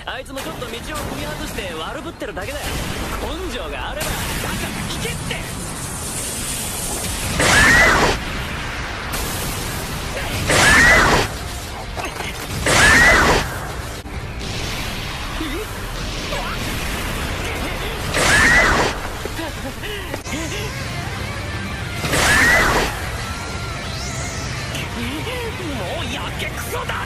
あいつもちょっと道を踏み外して悪ぶってるだけだよ。根性があればだから聞けって。もうやけくそだ。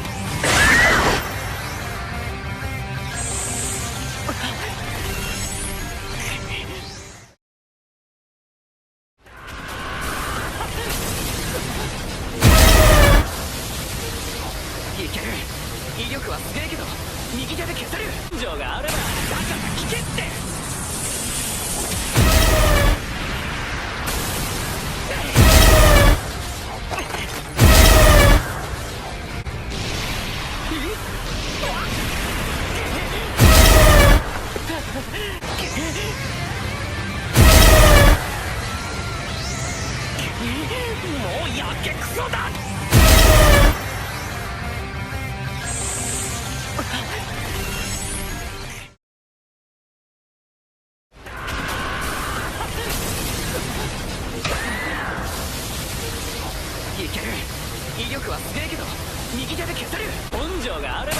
いける。威力はすげえけど右手で消せる。根性があればだから聞けって。もうやけくそだ。いける。威力はすげえけど右手で消せる。根性があれ